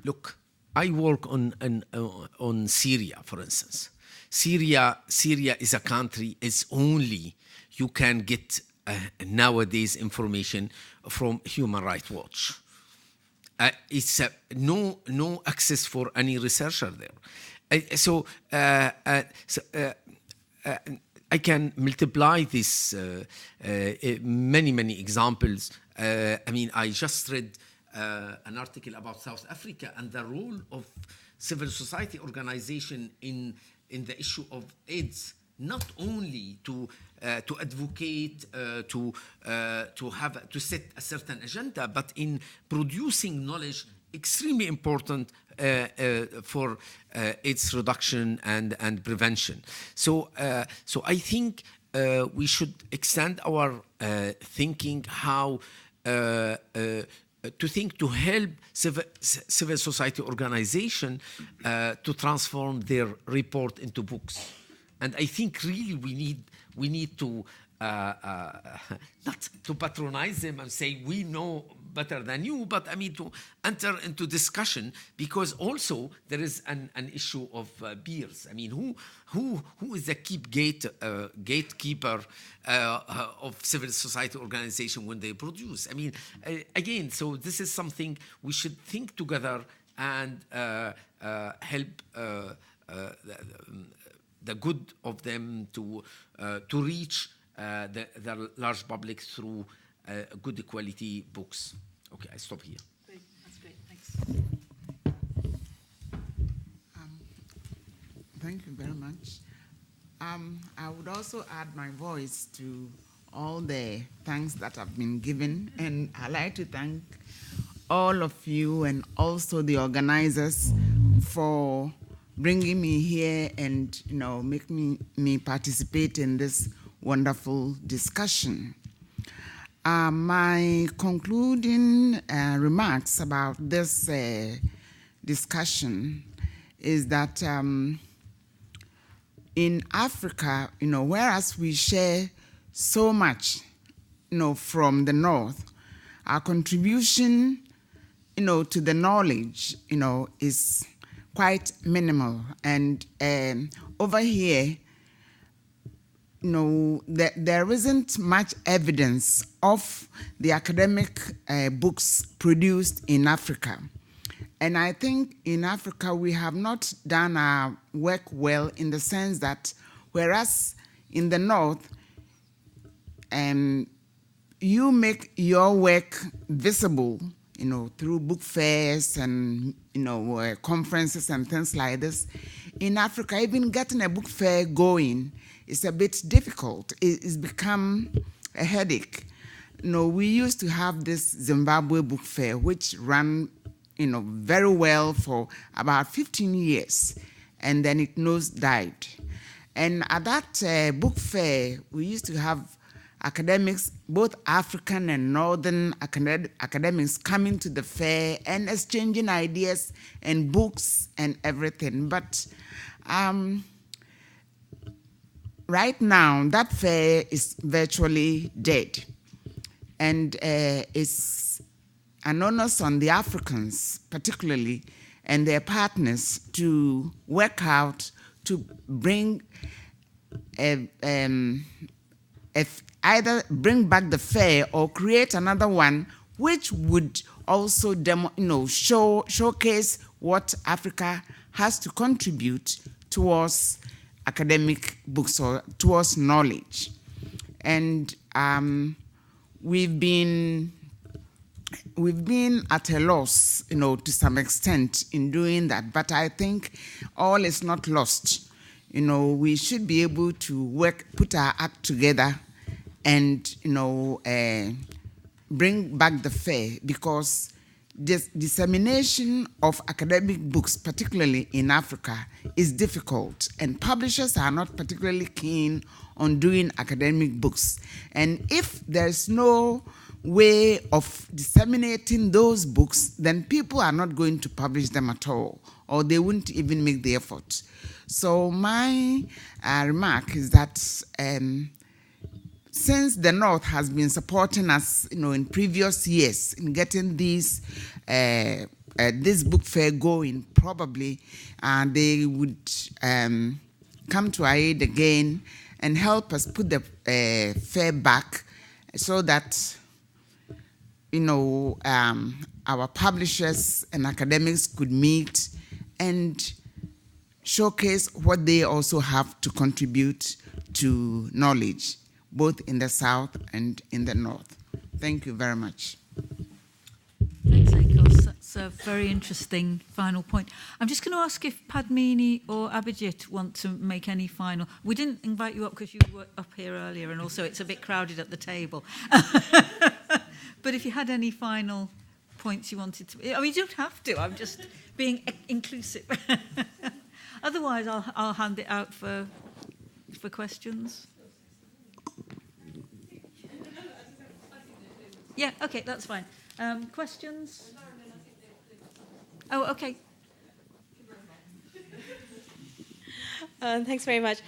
look, I work on Syria, for instance. Syria is a country, it's only you can get nowadays information from Human Rights Watch. It's no access for any researcher there. I can multiply this many examples. I just read an article about South Africa and the role of civil society organization in the issue of AIDS, not only to advocate, to set a certain agenda, but in producing knowledge extremely important for AIDS reduction and prevention. So I think we should extend our thinking how to think to help civil society organization to transform their report into books. And I think really we need to not to patronize them and say we know better than you, but I mean to enter into discussion, because also there is an issue of peers. I mean, who is the gatekeeper of civil society organization when they produce? I mean, again, so this is something we should think together and help the good of them to reach the large public through good quality books. Okay, I stop here. Great. That's great. Thanks. Thank you very much. I would also add my voice to all the thanks that have been given, and I'd like to thank all of you and also the organizers for bringing me here and making me participate in this wonderful discussion. My concluding remarks about this discussion is that in Africa, whereas we share so much, from the North, our contribution, to the knowledge, is quite minimal. And over here, there isn't much evidence of the academic books produced in Africa. And I think in Africa we have not done our work well, in the sense that whereas in the North, you make your work visible, through book fairs and, conferences and things like this. In Africa, even getting a book fair going is a bit difficult. It's become a headache. We used to have this Zimbabwe book fair, which ran, very well for about 15 years, and then it died. And at that book fair, we used to have academics, both African and Northern academics, coming to the fair and exchanging ideas and books and everything. But right now, that fair is virtually dead. And it's an onus on the Africans, particularly, and their partners to work out to bring either bring back the fair or create another one which would also showcase what Africa has to contribute towards academic books or towards knowledge. And we've been at a loss, to some extent in doing that. But I think all is not lost. We should be able to put our act together and bring back the fair, because this dissemination of academic books, particularly in Africa, is difficult, and publishers are not particularly keen on doing academic books. And if there's no way of disseminating those books, then people are not going to publish them at all, or they wouldn't even make the effort. So my remark is that since the North has been supporting us, in previous years in getting this book fair going, probably they would come to our aid again and help us put the fair back so that, our publishers and academics could meet and showcase what they also have to contribute to knowledge, both in the South and in the North. Thank you very much. Thanks, Akos. That's a very interesting final point. I'm just going to ask if Padmini or Abhijit want to make any final... We didn't invite you up because you were up here earlier, and also it's a bit crowded at the table. But if you had any final points you wanted to... I mean, you don't have to. I'm just being inclusive. Otherwise, I'll hand it out for questions. Yeah, okay, that's fine. Questions? Oh, okay. Thanks very much.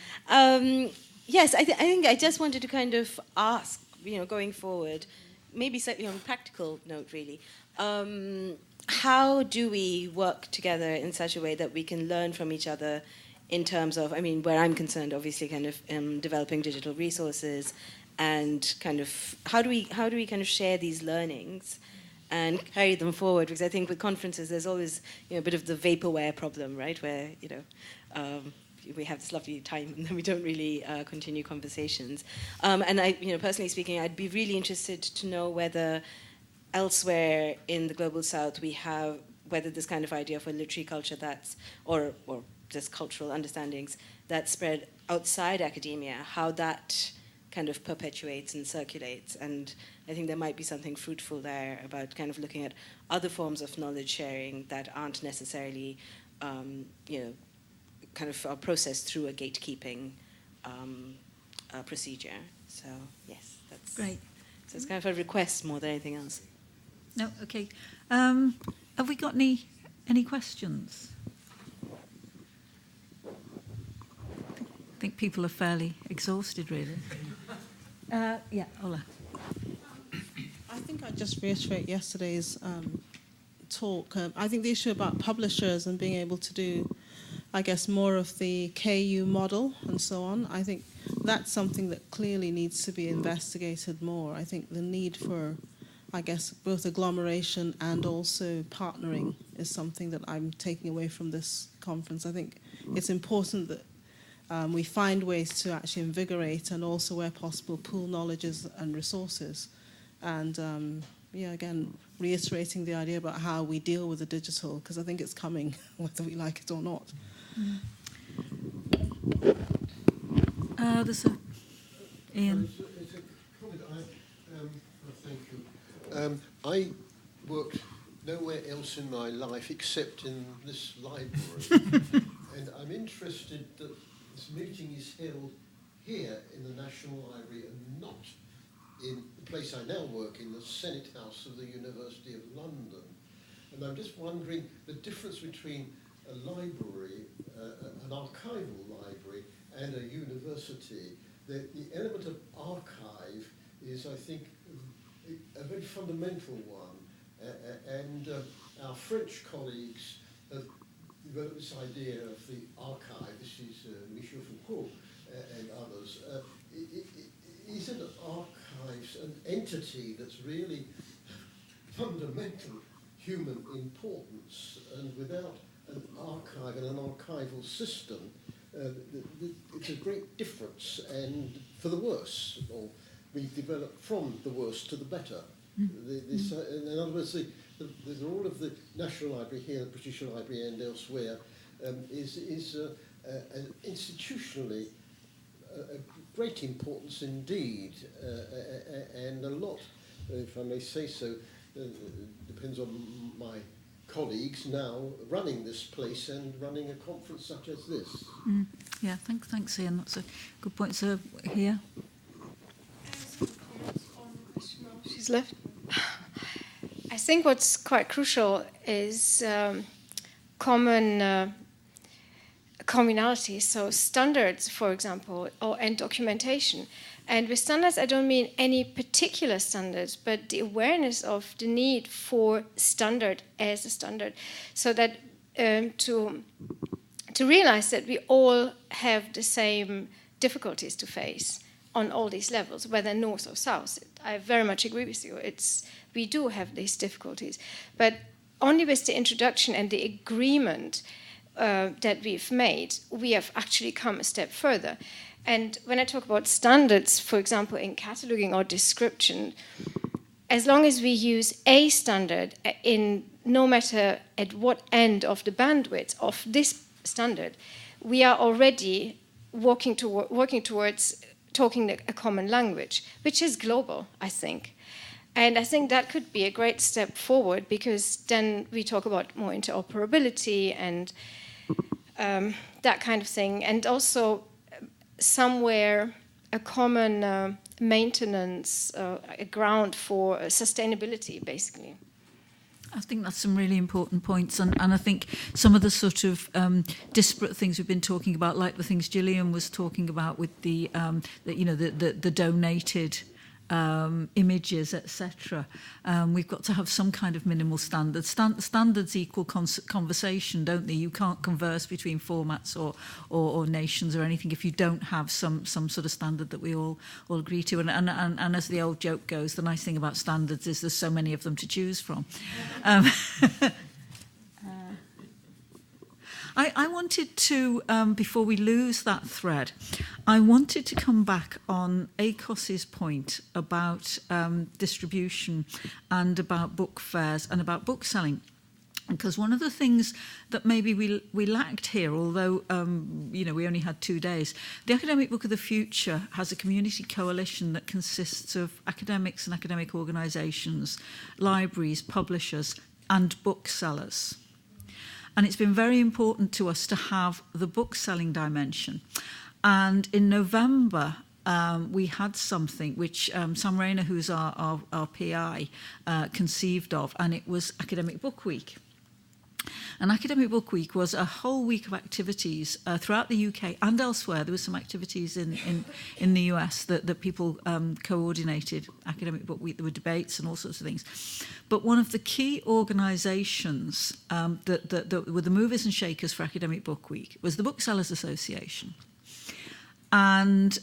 Yes, I think I just wanted to kind of ask, going forward, maybe slightly on a practical note, really, how do we work together in such a way that we can learn from each other in terms of, where I'm concerned, obviously, kind of developing digital resources, and kind of how do we kind of share these learnings and carry them forward? Because I think with conferences, there's always a bit of the vaporware problem, right? Where we have this lovely time and then we don't really continue conversations. And I, personally speaking, I'd be really interested to know whether elsewhere in the global South we have whether this kind of idea of a literary culture that's or just cultural understandings that spread outside academia, how that kind of perpetuates and circulates. And I think there might be something fruitful there about kind of looking at other forms of knowledge sharing that aren't necessarily, kind of processed through a gatekeeping procedure. So yes, that's great. So it's kind of a request more than anything else. No, okay. Have we got any questions? I think people are fairly exhausted, really. Yeah, Ola. I think I'd just reiterate yesterday's talk. I think the issue about publishers and being able to do, I guess, more of the KU model and so on, I think that's something that clearly needs to be investigated more. I think the need for, I guess, both agglomeration and also partnering is something that I'm taking away from this conference. I think it's important that we find ways to actually invigorate and also, where possible, pool knowledges and resources. And, again, reiterating the idea about how we deal with the digital, because I think it's coming, whether we like it or not. There's a... Ian. It's a comment. Thank you. I worked nowhere else in my life except in this library. And I'm interested that this meeting is held here in the National Library and not in the place I now work in, the Senate House of the University of London. And I'm just wondering the difference between a library, an archival library, and a university. The element of archive is, I think, a very fundamental one. And our French colleagues have developed this idea of the archive. This is Michel Foucault and others. Isn't archives an entity that's really fundamental human importance? And without an archive and an archival system, it's a great difference, and for the worse. Or we've developed from the worst to the better. In other words, the role of the National Library here, the British Library, and elsewhere is institutionally a great importance indeed, and a lot, if I may say so, depends on my colleagues now running this place and running a conference such as this. Yeah, thanks, Ian. That's a good point. So here. She's left. I think what's quite crucial is commonality, so standards, for example, and documentation. And with standards, I don't mean any particular standards, but the awareness of the need for standard as a standard, so that to realize that we all have the same difficulties to face on all these levels, whether north or south. I very much agree with you. We do have these difficulties, but only with the introduction and the agreement that we've made, we have actually come a step further. And when I talk about standards, for example, in cataloging or description, as long as we use a standard in no matter at what end of the bandwidth of this standard, we are already working towards talking a common language, which is global, I think. And I think that could be a great step forward, because then we talk about more interoperability and that kind of thing, and also somewhere a common maintenance, a ground for sustainability, basically. I think that's some really important points, and I think some of the sort of disparate things we've been talking about, like the things Gillian was talking about with the donated images, etc. We've got to have some kind of minimal standards. Standards equal conversation, don't they? You can't converse between formats or nations or anything if you don't have some sort of standard that we all agree to. And as the old joke goes, the nice thing about standards is there's so many of them to choose from. I wanted to, before we lose that thread, I wanted to come back on ACOS's point about distribution and about book fairs and about book selling. Because one of the things that maybe we lacked here, although we only had 2 days, the Academic Book of the Future has a community coalition that consists of academics and academic organisations, libraries, publishers and booksellers. And it's been very important to us to have the book-selling dimension. And in November, we had something which Sam Rayner, who's our PI, conceived of, and it was Academic Book Week. And Academic Book Week was a whole week of activities throughout the UK and elsewhere. There were some activities in the US that people coordinated, Academic Book Week. There were debates and all sorts of things. But one of the key organisations that were the movers and shakers for Academic Book Week was the Booksellers Association. And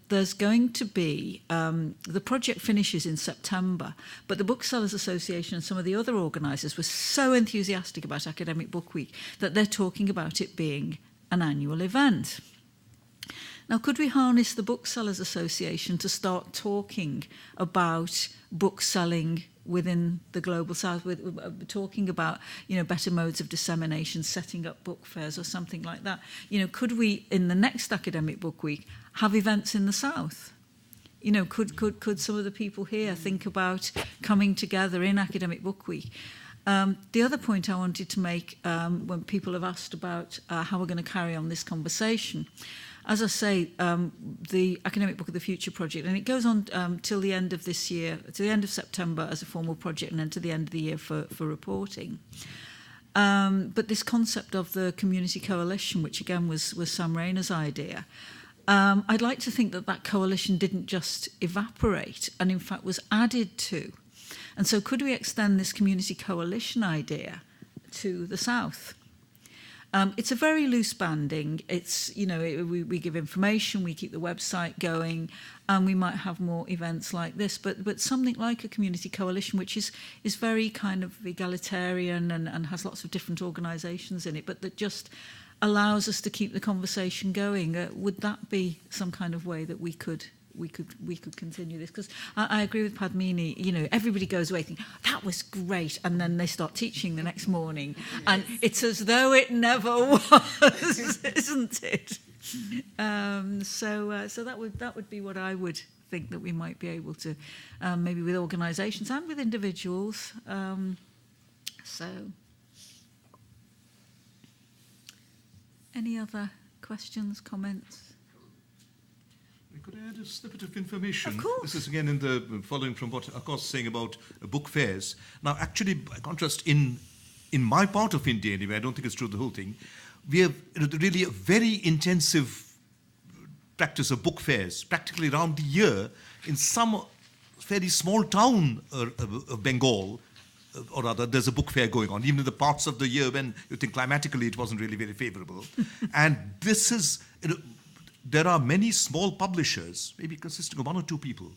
there's going to be, the project finishes in September, but the Booksellers Association and some of the other organisers were so enthusiastic about Academic Book Week that they're talking about it being an annual event. Now, could we harness the Booksellers Association to start talking about book selling within the Global South, talking about, better modes of dissemination, setting up book fairs or something like that? Could we, in the next Academic Book Week, have events in the South? Could some of the people here think about coming together in Academic Book Week? The other point I wanted to make, when people have asked about how we're going to carry on this conversation, as I say, the Academic Book of the Future project, and it goes on till the end of this year, to the end of September as a formal project, and then to the end of the year for reporting. But this concept of the community coalition, which again was Sam Rayner's idea, I'd like to think that coalition didn't just evaporate, and in fact was added to. And so could we extend this community coalition idea to the South? It's a very loose banding. It's, we give information, we keep the website going, and we might have more events like this. But something like a community coalition, which is very kind of egalitarian and has lots of different organisations in it, but that just allows us to keep the conversation going. Would that be some kind of way that we could continue this? Because I agree with Padmini, everybody goes away thinking, that was great, and then they start teaching the next morning, and it's as though it never was, isn't it? So that would be what I would think that we might be able to, maybe with organisations and with individuals. Any other questions, comments? Could I add a snippet of information? Of course. This is again in the following from what Akos is saying about book fairs. Now, actually, by contrast, in my part of India anyway, I don't think it's true the whole thing, we have really a very intensive practice of book fairs practically around the year in some fairly small town of Bengal, or rather, there's a book fair going on, even in the parts of the year when you think climatically it wasn't really very favorable. And this is, there are many small publishers, maybe consisting of one or two people,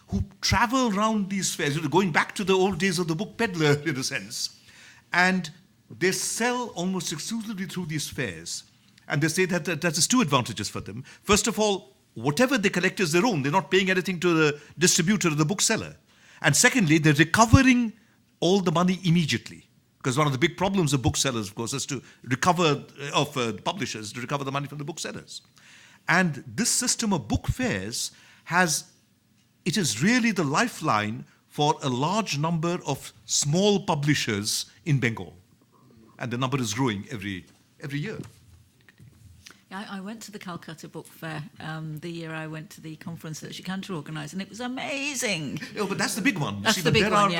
who travel around these fairs, going back to the old days of the book peddler, in a sense, and they sell almost exclusively through these fairs. And they say that there's two advantages for them. First of all, whatever they collect is their own. They're not paying anything to the distributor or the bookseller. And secondly, they're recovering all the money immediately. Because one of the big problems of booksellers, of course, is to recover, publishers, to recover the money from the booksellers. And this system of book fairs it is really the lifeline for a large number of small publishers in Bengal. And the number is growing every year. I went to the Calcutta Book Fair the year I went to the conference that Shikanta organised, and it was amazing. Oh, but that's the big one. That's the big one,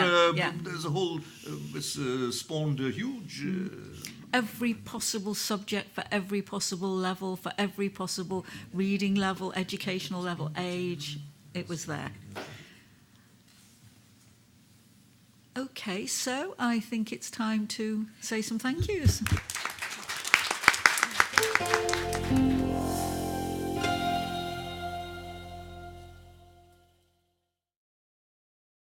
There's a whole, it's spawned a huge... Every possible subject for every possible level, for every possible reading level, educational level, age, it was there. Okay, so I think it's time to say some thank yous.